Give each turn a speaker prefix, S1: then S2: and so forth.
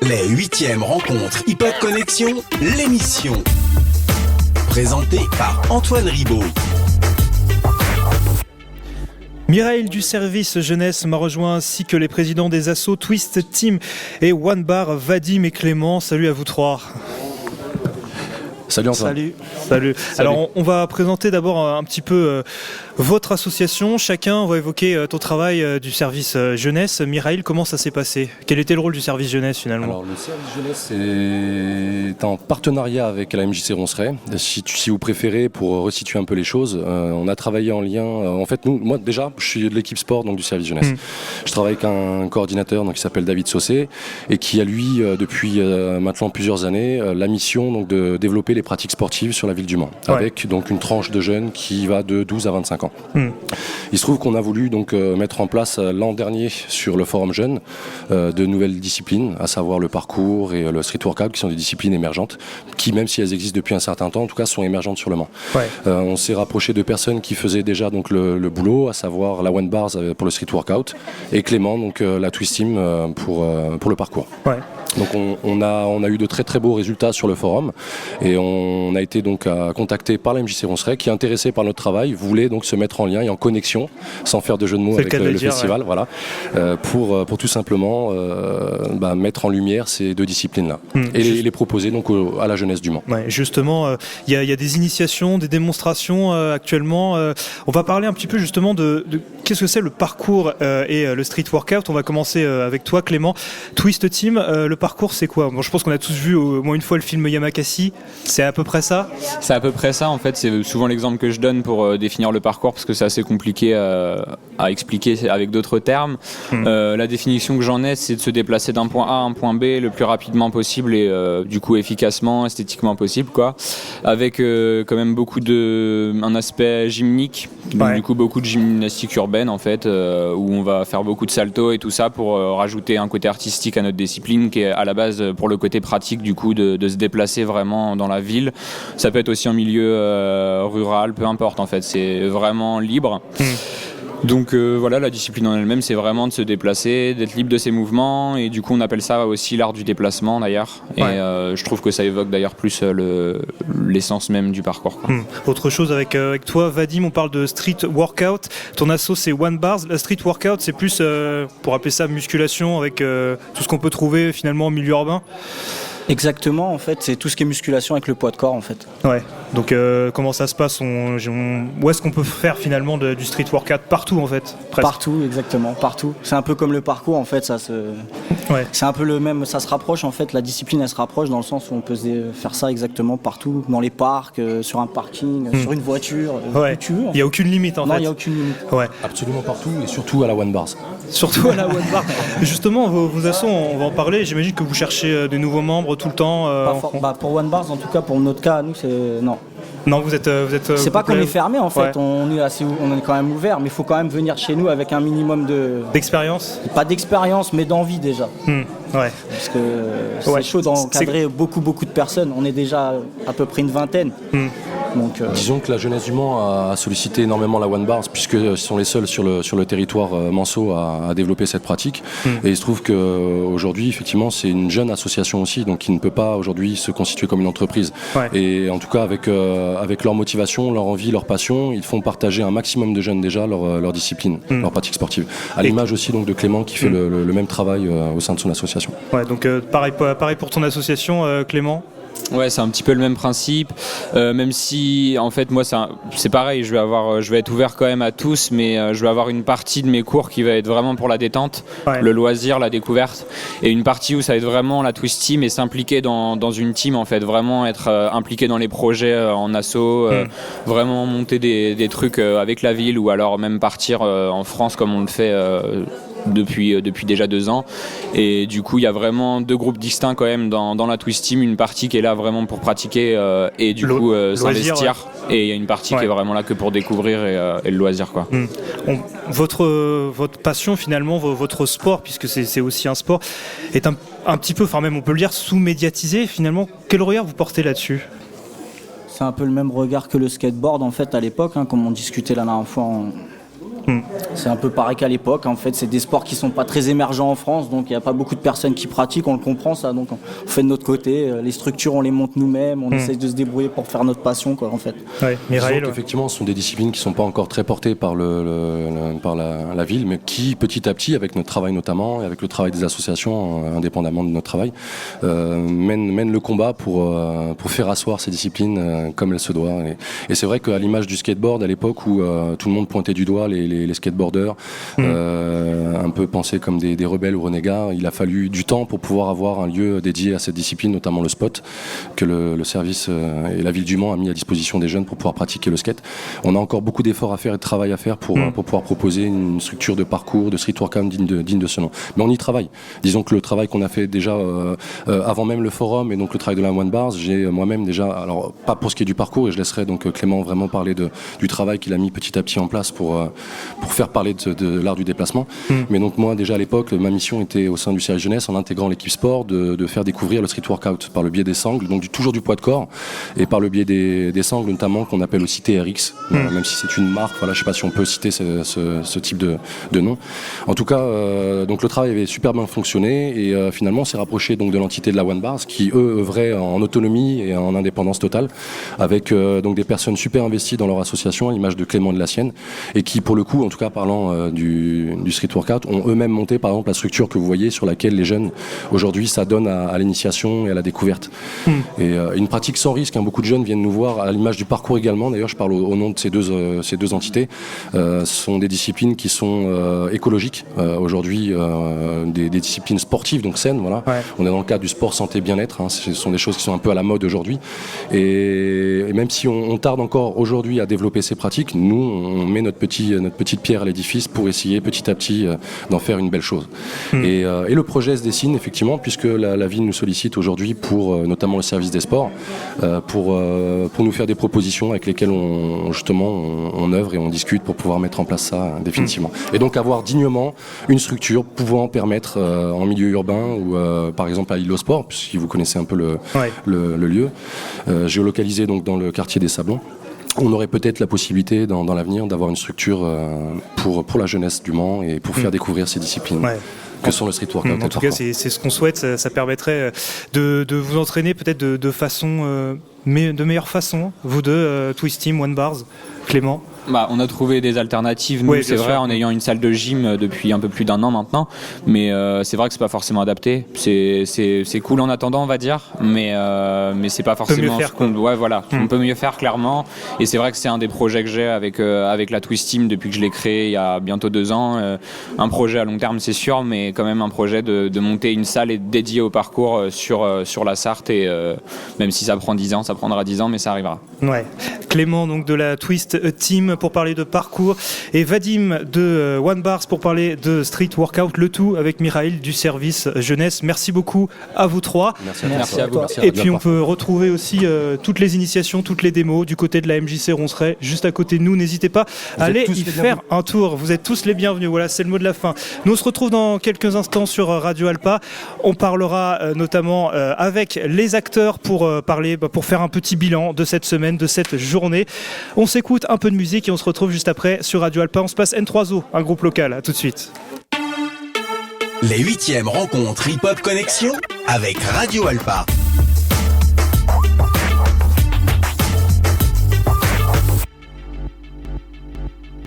S1: Les 8e rencontres Hip-Hop Connexion, l'émission. Présentée par Antoine Ribaud.
S2: Mireille du service jeunesse m'a rejoint ainsi que les présidents des assos Twist Team et One Bar, Vadim et Clément. Salut à vous trois.
S3: Salut Antoine.
S2: Salut. Alors on va présenter d'abord un petit peu votre association. Chacun va évoquer ton travail du service jeunesse. Mireille, comment ça s'est passé ? Quel était le rôle du service jeunesse finalement ?
S3: Alors le service jeunesse est en partenariat avec la MJC Ronceret. Si vous préférez, pour resituer un peu les choses, on a travaillé en lien. En fait, moi déjà, je suis de l'équipe sport, donc du service jeunesse. Je travaille avec un coordinateur qui s'appelle David Saucé et qui a lui depuis maintenant plusieurs années la mission donc de développer les pratiques sportives sur la ville du Mans, avec donc une tranche de jeunes qui va de 12 à 25 ans. Il se trouve qu'on a voulu donc mettre en place l'an dernier sur le forum jeune de nouvelles disciplines, à savoir le parcours et le street workout, qui sont des disciplines émergentes, qui même si elles existent depuis un certain temps, en tout cas sont émergentes sur le Mans. On s'est rapproché de personnes qui faisaient déjà donc le boulot, à savoir la One Bars pour le street workout et Clément donc la Twist Team pour le parcours. Donc on a eu de très très beaux résultats sur le forum et on a été donc contacté par la MJC Ronceret qui, intéressé par notre travail, voulait donc se mettre en lien et en connexion, sans faire de jeu de mots avec le festival, pour tout simplement mettre en lumière ces deux disciplines-là et les proposer donc à la jeunesse du Mans.
S2: Justement, il y a des initiations, des démonstrations actuellement. On va parler un petit peu justement de qu'est-ce que c'est le parcours et le street workout. On va commencer avec toi, Clément. Twist Team, le parcours, c'est quoi ? Bon, je pense qu'on a tous vu au moins une fois le film Yamakasi. C'est à peu près ça ?
S4: C'est à peu près ça, en fait. C'est souvent l'exemple que je donne pour définir le parcours, parce que c'est assez compliqué à expliquer avec d'autres termes. La définition que j'en ai, c'est de se déplacer d'un point A à un point B le plus rapidement possible et du coup efficacement, esthétiquement possible, quoi. Avec quand même un aspect gymnique, donc du coup beaucoup de gymnastique urbaine, en fait, où on va faire beaucoup de saltos et tout ça pour rajouter un côté artistique à notre discipline, qui est à la base pour le côté pratique du coup de se déplacer vraiment dans la ville. Ça peut être aussi en milieu rural, peu importe, en fait, c'est vraiment libre. Donc la discipline en elle-même, c'est vraiment de se déplacer, d'être libre de ses mouvements, et du coup on appelle ça aussi l'art du déplacement d'ailleurs. Et je trouve que ça évoque d'ailleurs plus l'essence même du parcours, quoi.
S2: Autre chose avec toi, Vadim, on parle de street workout. Ton asso c'est One Bars. La street workout, c'est plus pour appeler ça musculation, avec tout ce qu'on peut trouver finalement en milieu urbain.
S5: Exactement, en fait, c'est tout ce qui est musculation avec le poids de corps, en fait.
S2: Donc comment ça se passe ? Où est-ce qu'on peut faire finalement du street workout ? Partout, en fait, presque.
S5: Partout, exactement, partout. C'est un peu comme le parcours, en fait, c'est un peu le même, ça se rapproche, en fait, la discipline, elle se rapproche dans le sens où on peut faire ça exactement partout, dans les parcs, sur un parking, sur une voiture, où tu veux.
S2: Il n'y a aucune limite, en fait.
S5: Non, il n'y a aucune limite.
S3: Absolument partout, et surtout à la One Bars.
S2: Surtout à la One Bar. Justement, vos assos, on va en parler. J'imagine que vous cherchez de nouveaux membres tout le temps.
S5: Pour One Bars, en tout cas, pour notre cas, nous, c'est non.
S2: Non, vous êtes
S5: c'est pas qu'on est fermé, en fait. On est quand même ouvert, mais il faut quand même venir chez nous avec un minimum
S2: d'expérience.
S5: Pas d'expérience, mais d'envie déjà. Parce que c'est chaud d'encadrer beaucoup de personnes. On est déjà à peu près une vingtaine. Donc,
S3: disons que la jeunesse du Mans a sollicité énormément la One Bars, puisque ce sont les seuls sur le territoire manceau à développer cette pratique. Et il se trouve qu'aujourd'hui, effectivement, c'est une jeune association aussi, donc qui ne peut pas aujourd'hui se constituer comme une entreprise. Et en tout cas, avec leur motivation, leur envie, leur passion, ils font partager un maximum de jeunes déjà leur discipline, leur pratique sportive. À l'image aussi donc de Clément qui fait le même travail au sein de son association.
S2: Donc pareil pour ton association, Clément.
S4: Ouais, c'est un petit peu le même principe, même si en fait moi c'est pareil, je vais être ouvert quand même à tous, mais je vais avoir une partie de mes cours qui va être vraiment pour la détente, le loisir, la découverte, et une partie où ça va être vraiment la Twist Team et s'impliquer dans une team, en fait, vraiment être impliqué dans les projets en asso, vraiment monter des trucs avec la ville, ou alors même partir en France comme on le fait depuis déjà 2 ans. Et du coup il y a vraiment 2 groupes distincts quand même dans la Twist Team, une partie qui est là vraiment pour pratiquer et du coup s'investir, et il y a une partie qui est vraiment là que pour découvrir et le loisir, quoi.
S2: Votre passion finalement, votre sport, puisque c'est aussi un sport, est un petit peu, enfin même on peut le dire, sous-médiatisé finalement. Quel regard vous portez là-dessus ?
S5: C'est un peu le même regard que le skateboard, en fait, à l'époque, comme on discutait la dernière fois C'est un peu pareil qu'à l'époque. En fait, c'est des sports qui sont pas très émergents en France, donc il n'y a pas beaucoup de personnes qui pratiquent. On le comprend ça, donc on fait de notre côté. Les structures, on les monte nous-mêmes. On essaye de se débrouiller pour faire notre passion, quoi, en fait.
S2: Ouais, Mireille,
S3: effectivement, ce sont des disciplines qui sont pas encore très portées par par la ville, mais qui petit à petit, avec notre travail notamment, et avec le travail des associations, indépendamment de notre travail, mènent le combat pour faire asseoir ces disciplines comme elles se doivent. Et c'est vrai qu'à l'image du skateboard, à l'époque où tout le monde pointait du doigt les skateboarders, un peu pensés comme des rebelles ou renégats, il a fallu du temps pour pouvoir avoir un lieu dédié à cette discipline, notamment le spot, que le service et la ville du Mans a mis à disposition des jeunes pour pouvoir pratiquer le skate. On a encore beaucoup d'efforts à faire et de travail à faire pour pouvoir proposer une structure de parcours, de street workout digne de ce nom. Mais on y travaille. Disons que le travail qu'on a fait déjà avant même le forum et donc le travail de la One Bars, j'ai moi-même déjà, alors pas pour ce qui est du parcours, et je laisserai donc Clément vraiment parler du travail qu'il a mis petit à petit en place pour faire parler de l'art du déplacement. Mais donc moi déjà à l'époque, ma mission était au sein du service jeunesse, en intégrant l'équipe sport, de faire découvrir le street workout par le biais des sangles, donc toujours du poids de corps, et par le biais des sangles notamment qu'on appelle aussi TRX, même si c'est une marque, voilà, je sais pas si on peut citer ce type de nom. En tout cas, donc le travail avait super bien fonctionné et finalement on s'est rapproché donc de l'entité de la One Bars qui eux œuvraient en autonomie et en indépendance totale, avec donc des personnes super investies dans leur association, à l'image de Clément de la sienne, et qui pour le coup, en tout cas parlant du street workout, ont eux-mêmes monté par exemple la structure que vous voyez sur laquelle les jeunes aujourd'hui s'adonnent à l'initiation et à la découverte. Et une pratique sans risque, beaucoup de jeunes viennent nous voir à l'image du parcours également, d'ailleurs je parle au nom de ces deux entités. Ce sont des disciplines qui sont écologiques aujourd'hui, des disciplines sportives donc saines, voilà. Ouais. On est dans le cadre du sport santé bien-être, ce sont des choses qui sont un peu à la mode aujourd'hui, et même si on tarde encore aujourd'hui à développer ces pratiques, nous on met notre petite pierre à l'édifice pour essayer petit à petit d'en faire une belle chose. Et le projet se dessine effectivement, puisque la ville nous sollicite aujourd'hui pour notamment le service des sports, pour nous faire des propositions avec lesquelles on œuvre et on discute pour pouvoir mettre en place ça définitivement. Et donc avoir dignement une structure pouvant permettre en milieu urbain ou par exemple à Île au Sport, puisque vous connaissez un peu le lieu, géolocalisé donc dans le quartier des Sablons. On aurait peut-être la possibilité dans l'avenir d'avoir une structure pour la jeunesse du Mans et pour faire découvrir ces disciplines. Ouais. Que sont le street workout.
S2: En tout cas, c'est ce qu'on souhaite. Ça permettrait de vous entraîner peut-être de meilleure façon, vous deux, Twist Team, One Bars, Clément.
S4: On a trouvé des alternatives, nous, c'est vrai, en ayant une salle de gym depuis un peu plus d'1 an maintenant, mais c'est vrai que c'est pas forcément adapté. C'est cool en attendant, on va dire, mais c'est pas forcément ce qu'on doit. Voilà, on peut mieux faire clairement, et c'est vrai que c'est un des projets que j'ai avec la Twist Team depuis que je l'ai créé il y a bientôt 2 ans. Un projet à long terme, c'est sûr, mais quand même un projet de monter une salle dédiée au parcours sur la Sarthe, et même si ça prend 10 ans, ça prendra 10 ans, mais ça arrivera.
S2: Ouais. Clément donc de la Twist Team pour parler de parcours, et Vadim de One Bars pour parler de street workout, le tout avec Mireille du service jeunesse. Merci beaucoup à vous trois.
S4: Merci à vous.
S2: Et puis on peut retrouver aussi toutes les initiations, toutes les démos du côté de la MJC Ronceret, juste à côté de nous. N'hésitez pas à aller y faire un tour. Vous êtes tous les bienvenus. Voilà, c'est le mot de la fin. Nous on se retrouve dans quelques instants sur Radio Alpa. On parlera notamment avec les acteurs pour faire un petit bilan de cette semaine, de cette journée. On s'écoute un peu de musique et on se retrouve juste après sur Radio Alpa. On se passe N3O, un groupe local. À tout de suite.
S1: Les 8e rencontres Hip Hop Connexion avec Radio Alpa.